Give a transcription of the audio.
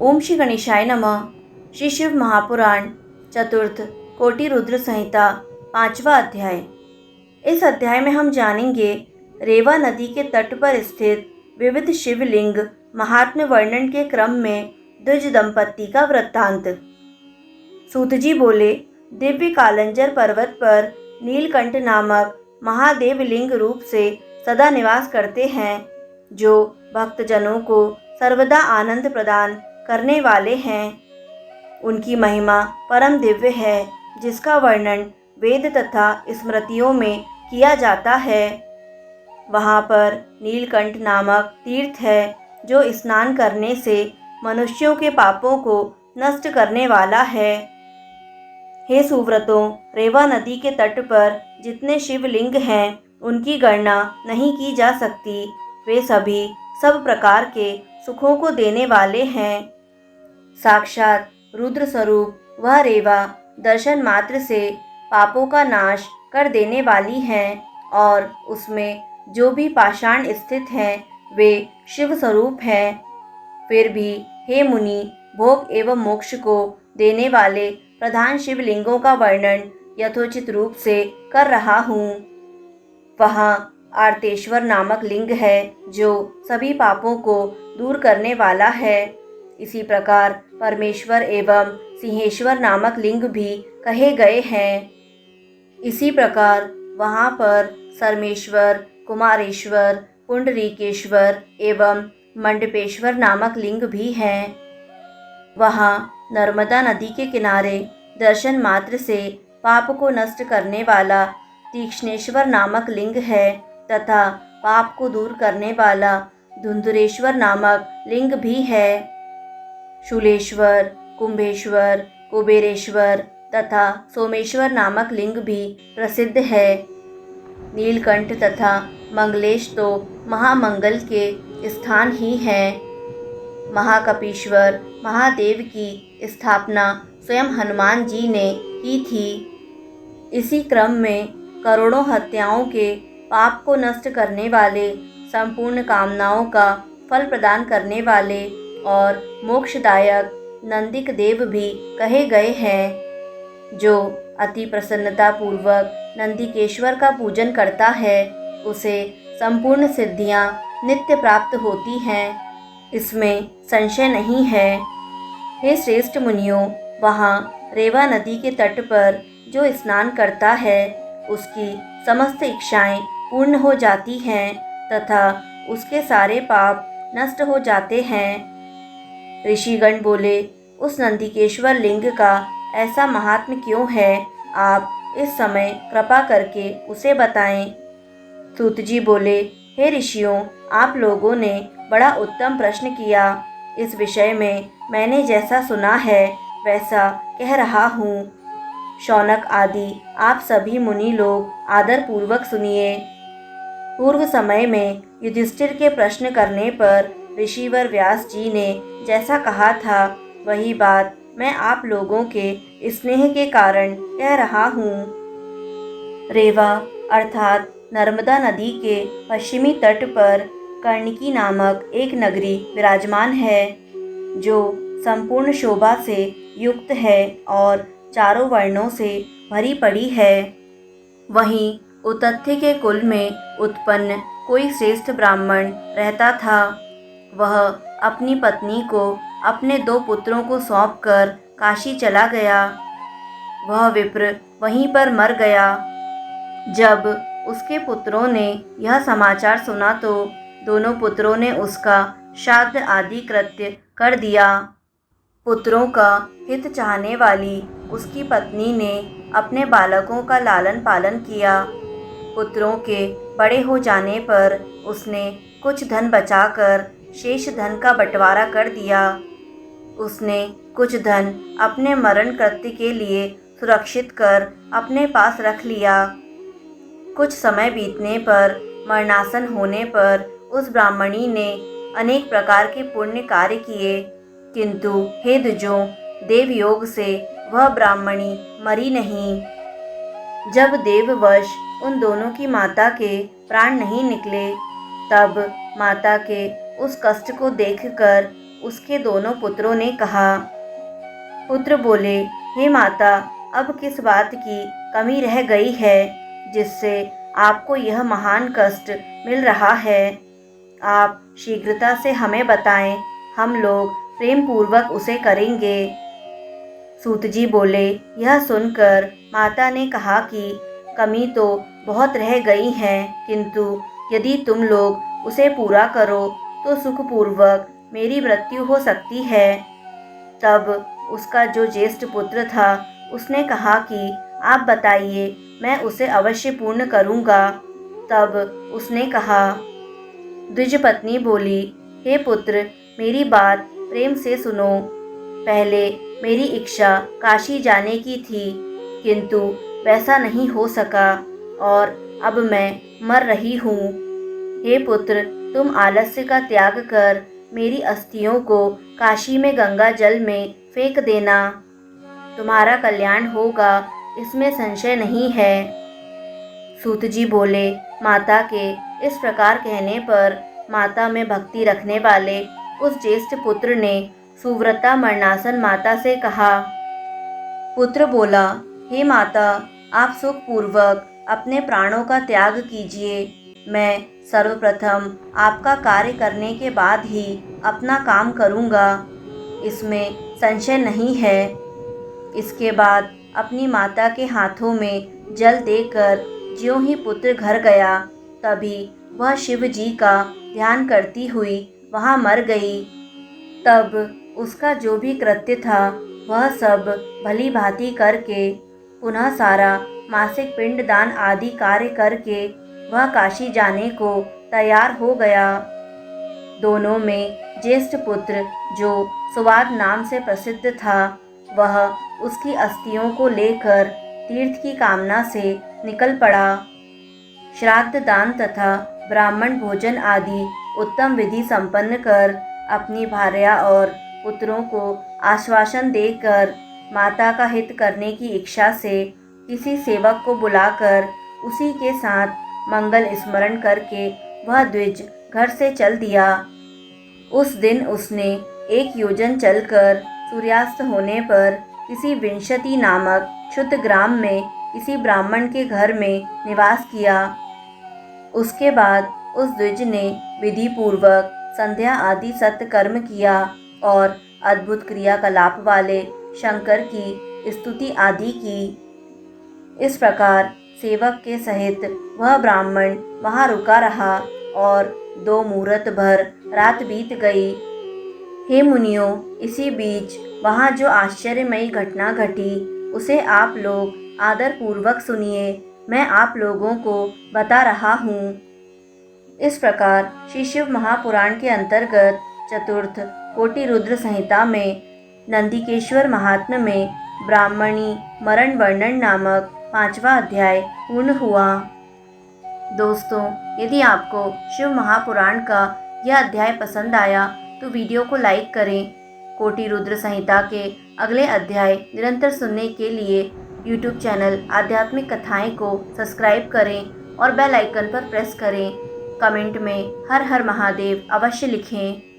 ओम श्री गणेशाय नमः। श्री शिव महापुराण चतुर्थ कोटि रुद्र संहिता 5वां अध्याय। इस अध्याय में हम जानेंगे रेवा नदी के तट पर स्थित विविध शिवलिंग महात्म्य वर्णन के क्रम में द्विज दंपत्ति का वृत्तांत। सूत जी बोले, दिव्य कालंजर पर्वत पर नीलकंठ नामक महादेव लिंग रूप से सदा निवास करते हैं, जो भक्तजनों को सर्वदा आनंद प्रदान करने वाले हैं। उनकी महिमा परम दिव्य है, जिसका वर्णन वेद तथा स्मृतियों में किया जाता है। वहाँ पर नीलकंठ नामक तीर्थ है, जो स्नान करने से मनुष्यों के पापों को नष्ट करने वाला है। हे सुव्रतों, रेवा नदी के तट पर जितने शिवलिंग हैं, उनकी गणना नहीं की जा सकती। वे सभी सब प्रकार के सुखों को देने वाले हैं। साक्षात रुद्र स्वरूप वह रेवा दर्शन मात्र से पापों का नाश कर देने वाली हैं, और उसमें जो भी पाषाण स्थित हैं, वे शिव स्वरूप हैं। फिर भी हे मुनि, भोग एवं मोक्ष को देने वाले प्रधान शिवलिंगों का वर्णन यथोचित रूप से कर रहा हूँ। वहाँ आर्तेश्वर नामक लिंग है, जो सभी पापों को दूर करने वाला है। इसी प्रकार परमेश्वर एवं सिंहेश्वर नामक लिंग भी कहे गए हैं। इसी प्रकार वहाँ पर सर्मेश्वर, कुमारेश्वर, पुंडरीकेश्वर एवं मंडपेश्वर नामक लिंग भी हैं। वहाँ नर्मदा नदी के किनारे दर्शन मात्र से पाप को नष्ट करने वाला तीक्ष्णेश्वर नामक लिंग है, तथा पाप को दूर करने वाला धुंधुरेश्वर नामक लिंग भी है। शूलेश्वर, कुंभेश्वर, कुबेरेश्वर तथा सोमेश्वर नामक लिंग भी प्रसिद्ध है। नीलकंठ तथा मंगलेश तो महामंगल के स्थान ही हैं। महाकपीश्वर महादेव की स्थापना स्वयं हनुमान जी ने की थी। इसी क्रम में करोड़ों हत्याओं के पाप को नष्ट करने वाले, संपूर्ण कामनाओं का फल प्रदान करने वाले और मोक्षदायक नंदिक देव भी कहे गए हैं। जो अति प्रसन्नता पूर्वक नंदिकेश्वर का पूजन करता है, उसे संपूर्ण सिद्धियां नित्य प्राप्त होती हैं, इसमें संशय नहीं है। हे श्रेष्ठ मुनियों, वहाँ रेवा नदी के तट पर जो स्नान करता है, उसकी समस्त इच्छाएं पूर्ण हो जाती हैं तथा उसके सारे पाप नष्ट हो जाते हैं। ऋषिगण बोले, उस नंदिकेश्वर लिंग का ऐसा महात्म्य क्यों है? आप इस समय कृपा करके उसे बताएं। सूत जी बोले, हे ऋषियों, आप लोगों ने बड़ा उत्तम प्रश्न किया। इस विषय में मैंने जैसा सुना है वैसा कह रहा हूँ। शौनक आदि आप सभी मुनि लोग आदर पूर्वक सुनिए। पूर्व समय में युधिष्ठिर के प्रश्न करने पर ऋषिवर व्यास जी ने जैसा कहा था, वही बात मैं आप लोगों के स्नेह के कारण कह रहा हूँ। रेवा अर्थात नर्मदा नदी के पश्चिमी तट पर कर्णिकी नामक एक नगरी विराजमान है, जो संपूर्ण शोभा से युक्त है और चारों वर्णों से भरी पड़ी है। वहीं उतथ्य के कुल में उत्पन्न कोई श्रेष्ठ ब्राह्मण रहता था। वह अपनी पत्नी को अपने 2 पुत्रों को सौंपकर काशी चला गया। वह विप्र वहीं पर मर गया। जब उसके पुत्रों ने यह समाचार सुना, तो दोनों पुत्रों ने उसका श्राद्ध आदि कृत्य कर दिया। पुत्रों का हित चाहने वाली उसकी पत्नी ने अपने बालकों का लालन पालन किया। पुत्रों के बड़े हो जाने पर उसने कुछ धन बचाकर शेष धन का बंटवारा कर दिया। उसने कुछ धन अपने मरण कृत्य के लिए सुरक्षित कर अपने पास रख लिया। कुछ समय बीतने पर, मरणासन होने पर, उस ब्राह्मणी ने अनेक प्रकार के पुण्य कार्य किए, किंतु हे द्विजों, देव योग से वह ब्राह्मणी मरी नहीं। जब देववश उन दोनों की माता के प्राण नहीं निकले, तब माता के उस कष्ट को देखकर उसके दोनों पुत्रों ने कहा। पुत्र बोले, हे माता, अब किस बात की कमी रह गई है जिससे आपको यह महान कष्ट मिल रहा है? आप शीघ्रता से हमें बताएं, हम लोग प्रेम पूर्वक उसे करेंगे। सूत जी बोले, यह सुनकर माता ने कहा कि कमी तो बहुत रह गई है, किंतु यदि तुम लोग उसे पूरा करो तो सुखपूर्वक मेरी मृत्यु हो सकती है। तब उसका जो ज्येष्ठ पुत्र था उसने कहा कि आप बताइए, मैं उसे अवश्य पूर्ण करूँगा। तब उसने कहा। द्विज पत्नी बोली, हे पुत्र, मेरी बात प्रेम से सुनो। पहले मेरी इच्छा काशी जाने की थी, किंतु वैसा नहीं हो सका और अब मैं मर रही हूँ। हे पुत्र, तुम आलस्य का त्याग कर मेरी अस्थियों को काशी में गंगा जल में फेंक देना। तुम्हारा कल्याण होगा, इसमें संशय नहीं है। सूत जी बोले, माता के इस प्रकार कहने पर माता में भक्ति रखने वाले उस ज्येष्ठ पुत्र ने सुव्रता मरणासन माता से कहा। पुत्र बोला, हे माता, आप सुखपूर्वक अपने प्राणों का त्याग कीजिए। मैं सर्वप्रथम आपका कार्य करने के बाद ही अपना काम करूँगा, इसमें संशय नहीं है। इसके बाद अपनी माता के हाथों में जल देकर ज्यों ही पुत्र घर गया, तभी वह शिव जी का ध्यान करती हुई वहाँ मर गई। तब उसका जो भी कृत्य था वह सब भली भांति करके पुनः सारा मासिक पिंडदान आदि कार्य करके वह काशी जाने को तैयार हो गया। दोनों में ज्येष्ठ पुत्र जो सुवाद नाम से प्रसिद्ध था, वह उसकी अस्थियों को लेकर तीर्थ की कामना से निकल पड़ा। श्राद्ध दान तथा ब्राह्मण भोजन आदि उत्तम विधि संपन्न कर अपनी भार्या और पुत्रों को आश्वासन देकर माता का हित करने की इच्छा से किसी सेवक को बुलाकर उसी के साथ मंगल स्मरण करके वह द्विज घर से चल दिया। उस दिन उसने 1 योजन चलकर सूर्यास्त होने पर किसी विंशति नामक क्षुद्र ग्राम में किसी ब्राह्मण के घर में निवास किया। उसके बाद उस द्विज ने विधि पूर्वक संध्या आदि सत्कर्म किया और अद्भुत क्रियाकलाप वाले शंकर की स्तुति आदि की। इस प्रकार सेवक के सहित वह ब्राह्मण वहाँ रुका रहा और 2 मुहूर्त भर रात बीत गई। हे मुनियों, इसी बीच वहाँ जो आश्चर्यमयी घटना घटी उसे आप लोग आदर पूर्वक सुनिए, मैं आप लोगों को बता रहा हूँ। इस प्रकार श्री शिव महापुराण के अंतर्गत चतुर्थ कोटि रुद्र संहिता में नंदिकेश्वर महात्म्य में ब्राह्मणी मरण वर्णन नामक 5वां अध्याय पूर्ण हुआ। दोस्तों, यदि आपको शिव महापुराण का यह अध्याय पसंद आया तो वीडियो को लाइक करें। कोटि रुद्र संहिता के अगले अध्याय निरंतर सुनने के लिए यूट्यूब चैनल आध्यात्मिक कथाएं को सब्सक्राइब करें और बेल आइकन पर प्रेस करें। कमेंट में हर हर महादेव अवश्य लिखें।